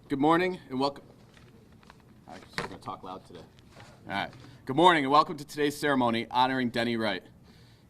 Good morning and welcome. I'm going to talk loud today. All right. Good morning and welcome to today's ceremony honoring Denny Wright.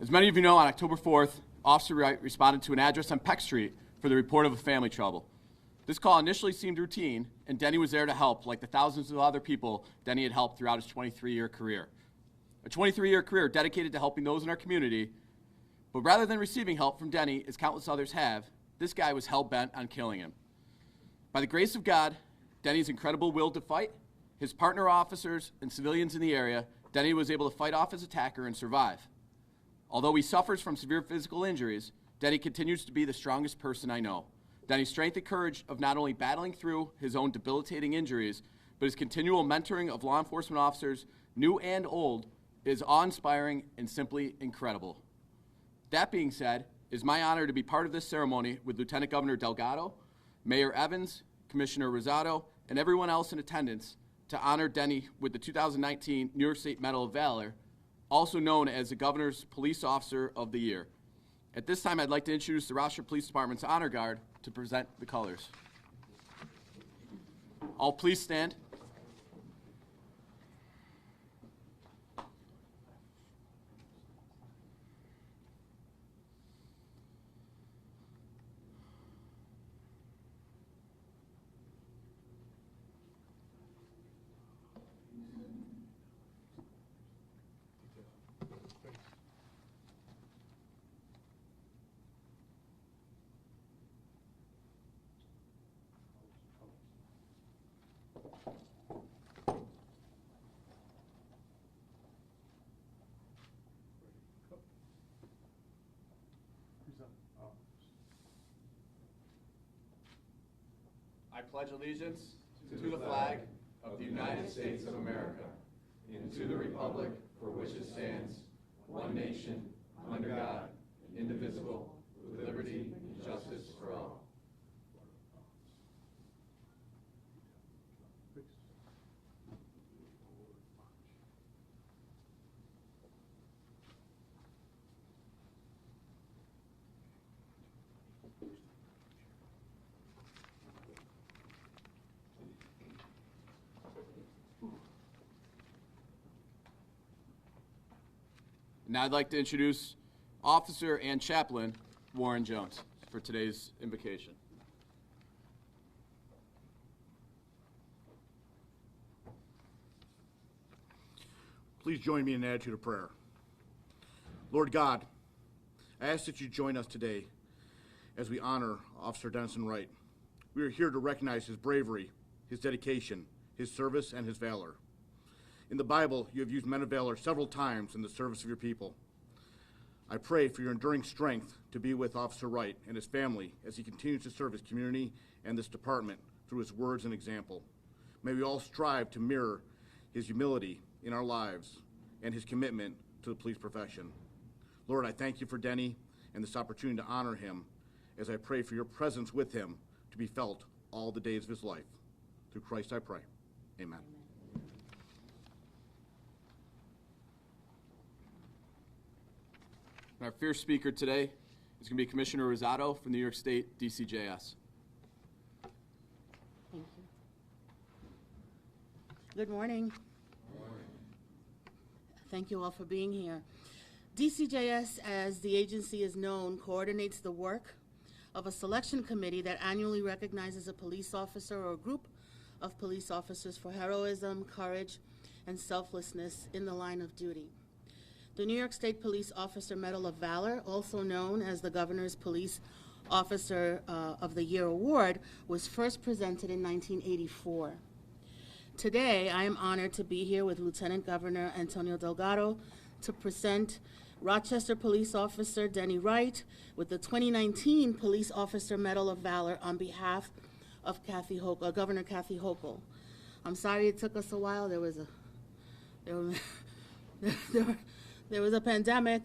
As many of you know, on October 4th, Officer Wright responded to an address on Peck Street for the report of a family trouble. This call initially seemed routine, and Denny was there to help, like the thousands of other people Denny had helped throughout his 23-year career. A 23-year career dedicated to helping those in our community, but rather than receiving help from Denny, as countless others have, this guy was hell-bent on killing him. By the grace of God, Denny's incredible will to fight, his partner officers and civilians in the area, Denny was able to fight off his attacker and survive. Although he suffers from severe physical injuries, Denny continues to be the strongest person I know. Denny's strength and courage of not only battling through his own debilitating injuries, but his continual mentoring of law enforcement officers, new and old, is awe-inspiring and simply incredible. That being said, it is my honor to be part of this ceremony with Lieutenant Governor Delgado, Mayor Evans, Commissioner Rosado, and everyone else in attendance to honor Denny with the 2019 New York State Medal of Valor, also known as the Governor's Police Officer of the Year. At this time, I'd like to introduce the Rochester Police Department's Honor Guard to present the colors. All please stand. I pledge allegiance to the flag of the United States of America and to the republic for which it stands, one nation, under God, indivisible, with liberty and justice for all. Now I'd like to introduce Officer and Chaplain Warren Jones for today's invocation. Please join me in an attitude of prayer. Lord God, I ask that you join us today as we honor Officer Denny Wright. We are here to recognize his bravery, his dedication, his service, and his valor. In the Bible, you have used men of valor several times in the service of your people. I pray for your enduring strength to be with Officer Wright and his family as he continues to serve his community and this department through his words and example. May we all strive to mirror his humility in our lives and his commitment to the police profession. Lord, I thank you for Denny and this opportunity to honor him as I pray for your presence with him to be felt all the days of his life. Through Christ I pray. Amen. Our first speaker today is going to be Commissioner Rosado from New York State DCJS. Thank you. Good morning. Good morning. Thank you all for being here. DCJS, as the agency is known, coordinates the work of a selection committee that annually recognizes a police officer or a group of police officers for heroism, courage, and selflessness in the line of duty. The New York State Police Officer Medal of Valor, also known as the Governor's Police Officer of the Year Award, was first presented in 1984. Today, I am honored to be here with Lieutenant Governor Antonio Delgado to present Rochester Police Officer Denny Wright with the 2019 Police Officer Medal of Valor on behalf of Governor Kathy Hochul. I'm sorry it took us a while. There was a pandemic,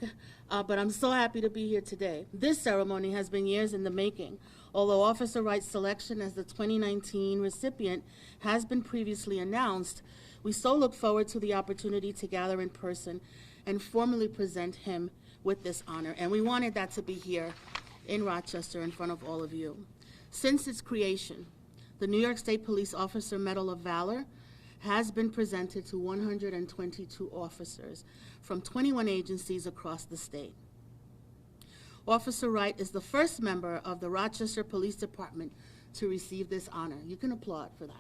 but I'm so happy to be here today. This ceremony has been years in the making. Although Officer Wright's selection as the 2019 recipient has been previously announced, we so look forward to the opportunity to gather in person and formally present him with this honor. And we wanted that to be here in Rochester in front of all of you. Since its creation, The New York State Police Officer Medal of Valor has been presented to 122 officers from 21 agencies across the state. Officer Wright is the first member of the Rochester Police Department to receive this honor. You can applaud for that.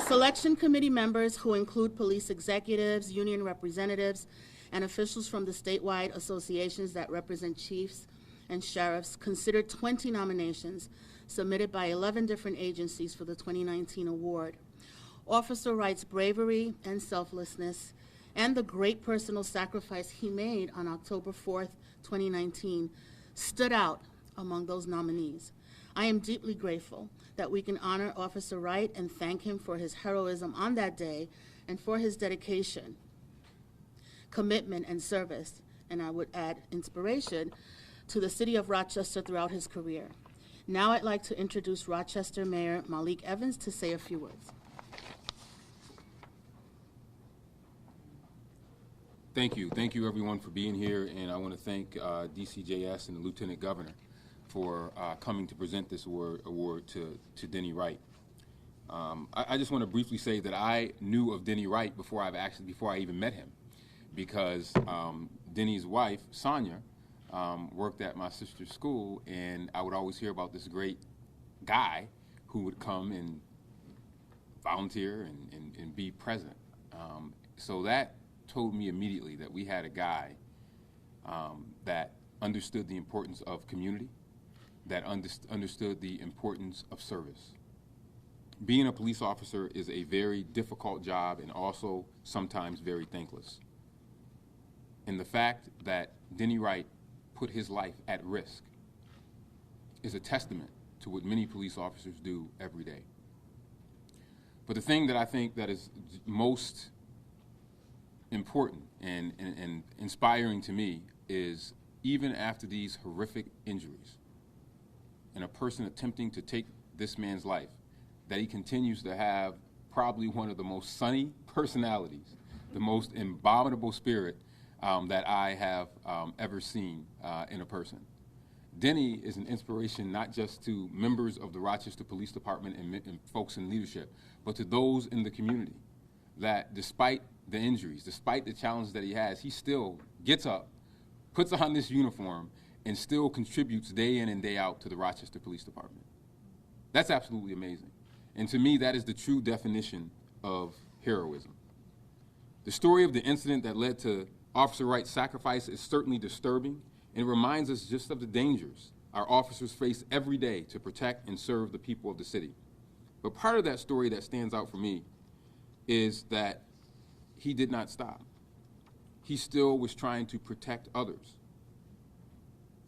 Selection committee members, who include police executives, union representatives, and officials from the statewide associations that represent chiefs and sheriffs, considered 20 nominations submitted by 11 different agencies for the 2019 award. Officer Wright's bravery and selflessness and the great personal sacrifice he made on October 4th, 2019, stood out among those nominees. I am deeply grateful that we can honor Officer Wright and thank him for his heroism on that day and for his dedication, commitment, and service, and I would add inspiration, to the city of Rochester throughout his career. Now I'd like to introduce Rochester Mayor Malik Evans to say a few words. Thank you. Thank you, everyone, for being here, and I want to thank DCJS and the Lieutenant Governor for coming to present this award to Denny Wright. I just want to briefly say that I knew of Denny Wright before I even met him, because Denny's wife, Sonia, worked at my sister's school, and I would always hear about this great guy who would come and volunteer and be present. So that told me immediately that we had a guy that understood the importance of community, that understood the importance of service. Being a police officer is a very difficult job and also sometimes very thankless. And the fact that Denny Wright put his life at risk is a testament to what many police officers do every day. But the thing that I think that is most important and inspiring to me is, even after these horrific injuries and a person attempting to take this man's life, that he continues to have probably one of the most sunny personalities, the most abominable spirit that I have ever seen in a person. Denny is an inspiration not just to members of the Rochester Police Department and folks in leadership, but to those in the community, that despite the injuries, despite the challenges that he has, he still gets up, puts on this uniform, and still contributes day in and day out to the Rochester Police Department. That's absolutely amazing. And to me, that is the true definition of heroism. The story of the incident that led to Officer Wright's sacrifice is certainly disturbing, and it reminds us just of the dangers our officers face every day to protect and serve the people of the city. But part of that story that stands out for me is that he did not stop. He still was trying to protect others.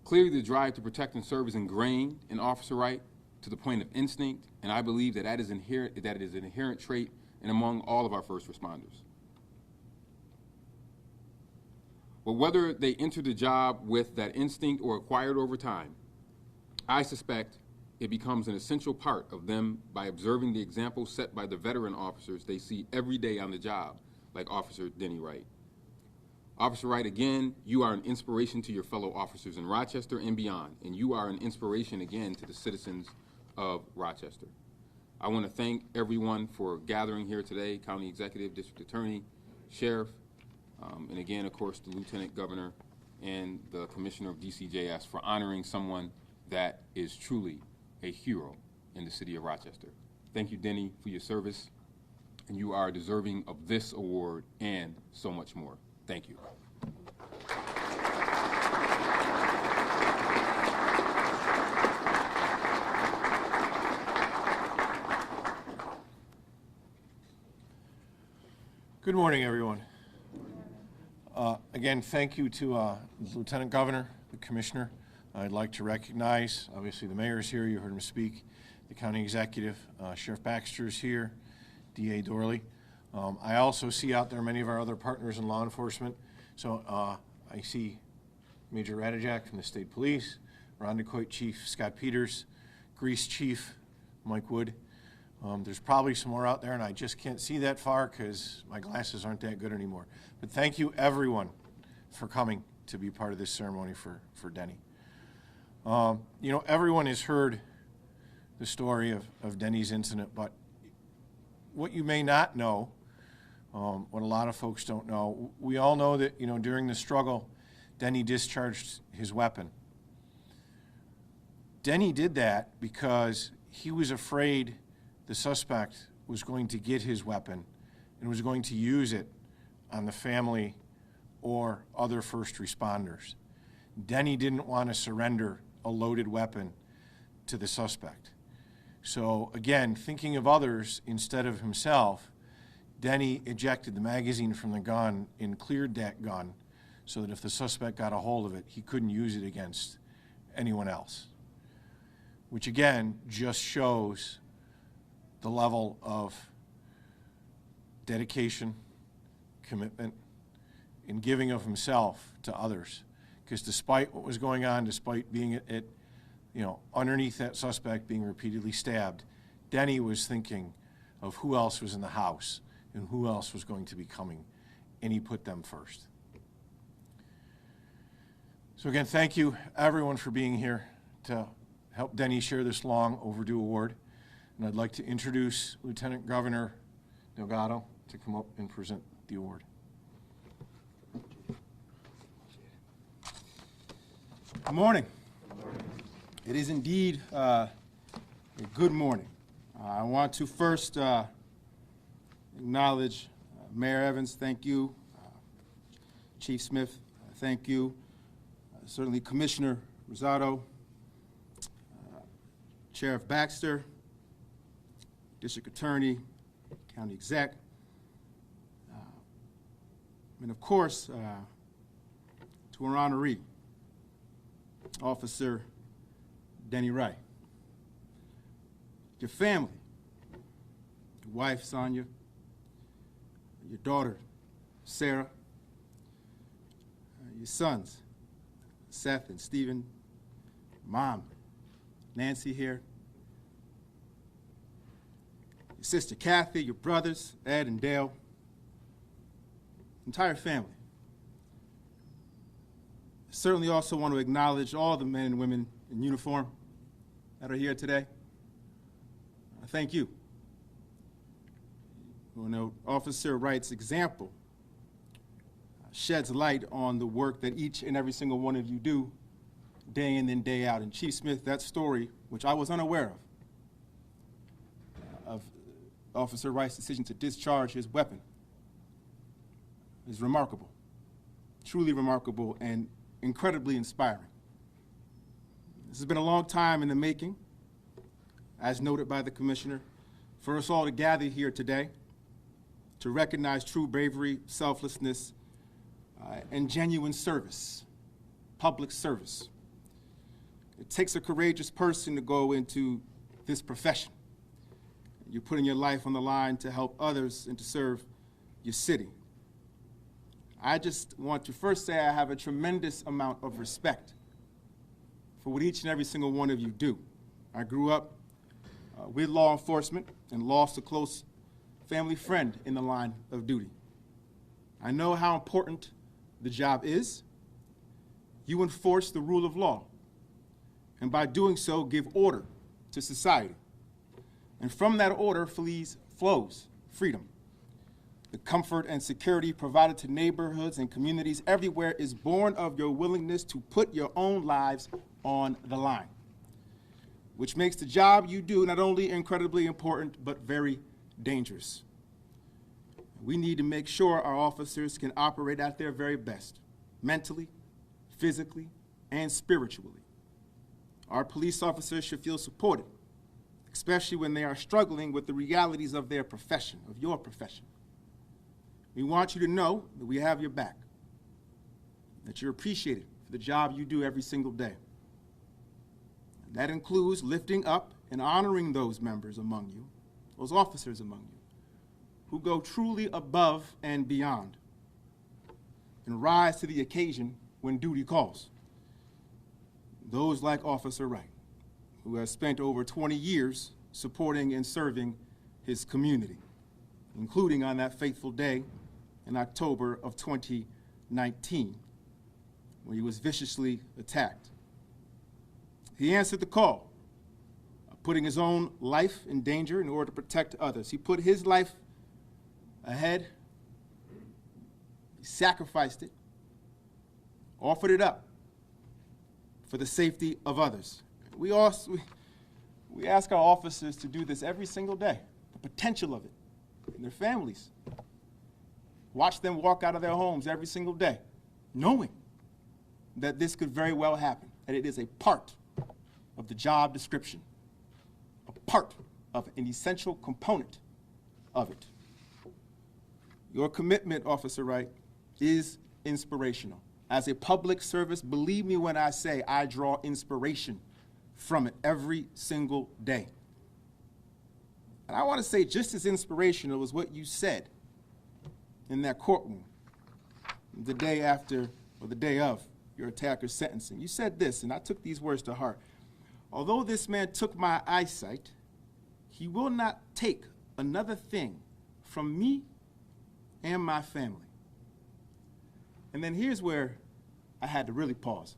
Clearly, the drive to protect and serve is ingrained in Officer Wright to the point of instinct, and I believe that it is an inherent trait and among all of our first responders. But whether they enter the job with that instinct or acquired over time, I suspect it becomes an essential part of them by observing the example set by the veteran officers they see every day on the job, like Officer Denny Wright. Officer Wright, again, you are an inspiration to your fellow officers in Rochester and beyond, and you are an inspiration again to the citizens of Rochester. I want to thank everyone for gathering here today, County Executive, District Attorney, Sheriff, and again, of course, the Lieutenant Governor and the Commissioner of DCJS for honoring someone that is truly a hero in the city of Rochester. Thank you, Denny, for your service, and you are deserving of this award and so much more. Thank you. Good morning, everyone. Again, thank you to the Lieutenant Governor, the Commissioner. I'd like to recognize, obviously, the Mayor is here. You heard him speak. The County Executive, Sheriff Baxter is here, DA Dorley. I also see out there many of our other partners in law enforcement. So I see Major Radijak from the State Police, Rondequoit Chief Scott Peters, Grease Chief Mike Wood. There's probably some more out there, and I just can't see that far because my glasses aren't that good anymore. But thank you, everyone, for coming to be part of this ceremony for Denny. You know, everyone has heard the story of Denny's incident, but what you may not know, what a lot of folks don't know, we all know that, you know, during the struggle, Denny discharged his weapon. Denny did that because he was afraid the suspect was going to get his weapon and was going to use it on the family or other first responders. Denny didn't want to surrender a loaded weapon to the suspect. So again, thinking of others instead of himself, Denny ejected the magazine from the gun and cleared that gun so that if the suspect got a hold of it, he couldn't use it against anyone else. Which again, just shows the level of dedication, commitment, and giving of himself to others. Because despite what was going on, despite being at you know, underneath that suspect being repeatedly stabbed, Denny was thinking of who else was in the house and who else was going to be coming, and he put them first. So again, thank you everyone for being here to help Denny share this long overdue award. And I'd like to introduce Lieutenant Governor Delgado to come up and present the award. Good morning. It is indeed a good morning. I want to first acknowledge Mayor Evans, thank you. Chief Smith, thank you. Certainly Commissioner Rosado, Sheriff Baxter, District Attorney, County Exec, and of course, to our honoree, Officer Denny Wright, your family, your wife, Sonia, your daughter, Sarah, your sons, Seth and Stephen, Mom, Nancy here, your sister Kathy, your brothers, Ed and Dale, entire family. Certainly also want to acknowledge all the men and women in uniform that are here today. Thank you. You know, Officer Wright's example sheds light on the work that each and every single one of you do day in and day out. And Chief Smith, that story, which I was unaware of Officer Wright's decision to discharge his weapon, is remarkable, truly remarkable and incredibly inspiring. This has been a long time in the making, as noted by the Commissioner, for us all to gather here today to recognize true bravery, selflessness, and genuine service, public service. It takes a courageous person to go into this profession. You're putting your life on the line to help others and to serve your city. I just want to first say I have a tremendous amount of respect for what each and every single one of you do. I grew up with law enforcement and lost a close family friend in the line of duty. I know how important the job is. You enforce the rule of law, and by doing so, give order to society. And from that order flows freedom. The comfort and security provided to neighborhoods and communities everywhere is born of your willingness to put your own lives on the line, which makes the job you do not only incredibly important, but very dangerous. We need to make sure our officers can operate at their very best, mentally, physically, and spiritually. Our police officers should feel supported, especially when they are struggling with the realities of their profession, of your profession. We want you to know that we have your back, that you're appreciated for the job you do every single day. And that includes lifting up and honoring those members among you, those officers among you, who go truly above and beyond and rise to the occasion when duty calls. Those like Officer Wright, who has spent over 20 years supporting and serving his community, including on that fateful day in October of 2019, when he was viciously attacked. He answered the call, putting his own life in danger in order to protect others. He put his life ahead. He sacrificed it, offered it up for the safety of others. We ask our officers to do this every single day, the potential of it, and their families. Watch them walk out of their homes every single day, knowing that this could very well happen, that it is a part of the job description, a part of an essential component of it. Your commitment, Officer Wright, is inspirational. As a public service, believe me when I say I draw inspiration from it every single day. And I want to say just as inspirational was what you said in that courtroom the day after or the day of your attacker's sentencing. You said this, and I took these words to heart. Although this man took my eyesight, he will not take another thing from me and my family. And then here's where I had to really pause.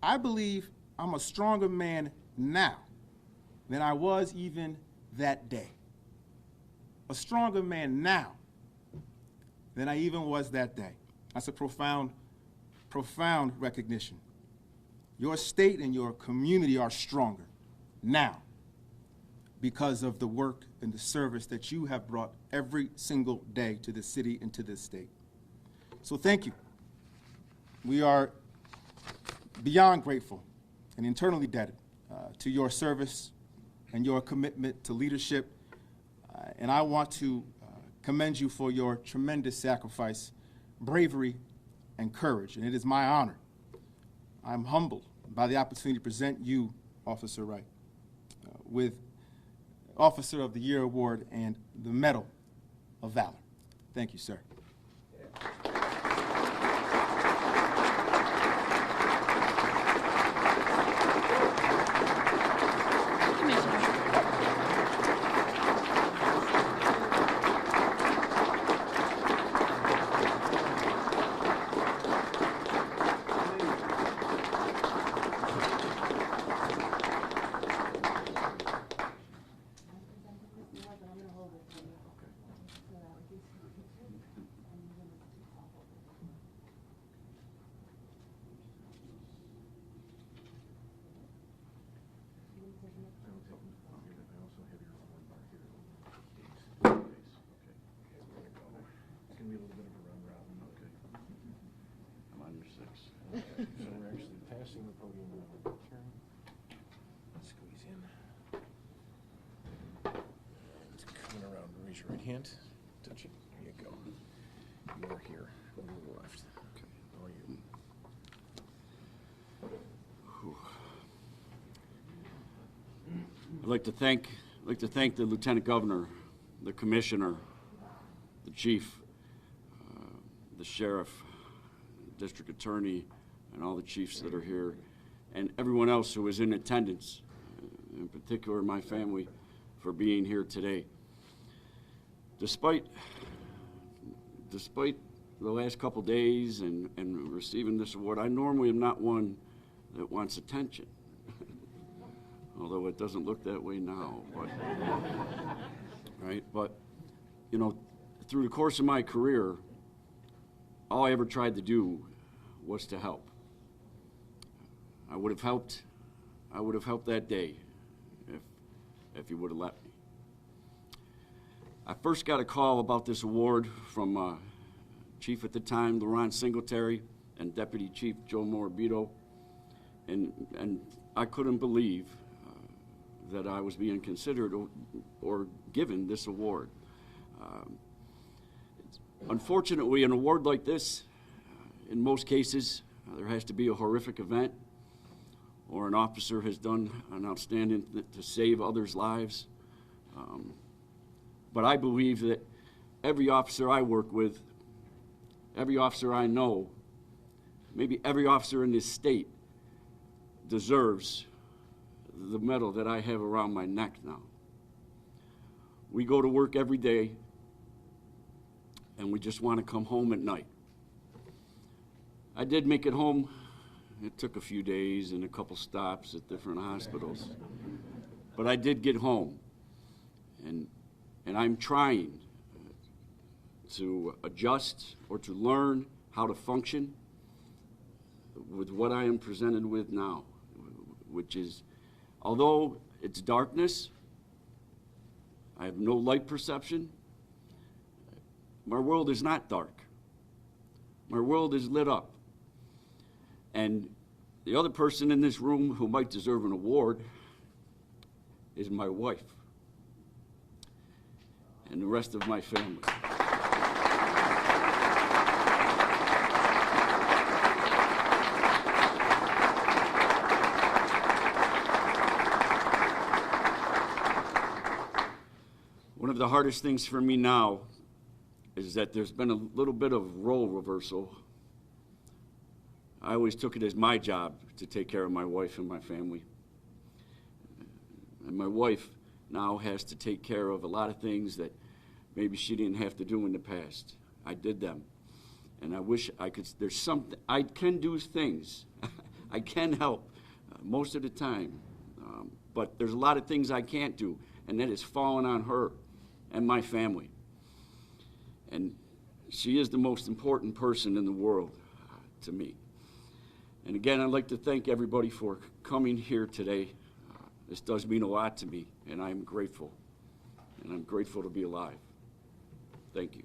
I believe I'm a stronger man now than I was even that day. A stronger man now than I even was that day. That's a profound, profound recognition. Your state and your community are stronger now because of the work and the service that you have brought every single day to this city and to this state. So thank you. We are beyond grateful and internally indebted to your service and your commitment to leadership. And I want to commend you for your tremendous sacrifice, bravery, and courage. And it is my honor. I'm humbled by the opportunity to present you, Officer Wright, with Officer of the Year Award and the Medal of Valor. Thank you, sir. So we're actually passing the podium now. Turn. Squeeze in. It's coming around. Raise your right hand. Touch it. There you go. You are here. Move to the left. Okay. How are you? I'd like to thank the Lieutenant Governor, the Commissioner, the Chief, the Sheriff, District Attorney, and all the chiefs that are here, and everyone else who was in attendance, in particular my family, for being here today. Despite the last couple days and receiving this award, I normally am not one that wants attention. Although it doesn't look that way now, but, right? But, you know, through the course of my career, all I ever tried to do was to help. I would have helped that day if you would have let me. I first got a call about this award from Chief at the time, Laurent Singletary, and Deputy Chief Joe Morabito, and I couldn't believe that I was being considered or given this award. Unfortunately, an award like this, in most cases, there has to be a horrific event or an officer has done an outstanding to save others' lives. But I believe that every officer I work with, every officer I know, maybe every officer in this state deserves the medal that I have around my neck now. We go to work every day and we just want to come home at night. I did make it home. It took a few days and a couple stops at different hospitals. But I did get home. And I'm trying to adjust or to learn how to function with what I am presented with now, which is, although it's darkness, I have no light perception, my world is not dark. My world is lit up. And the other person in this room who might deserve an award is my wife and the rest of my family. One of the hardest things for me now is that there's been a little bit of role reversal. I always took it as my job to take care of my wife and my family. And my wife now has to take care of a lot of things that maybe she didn't have to do in the past. I did them. And I wish I could, there's something, I can do things. I can help most of the time. But there's a lot of things I can't do, and that is falling on her and my family. And she is the most important person in the world to me. And again, I'd like to thank everybody for coming here today. This does mean a lot to me, and I'm grateful. And I'm grateful to be alive. Thank you.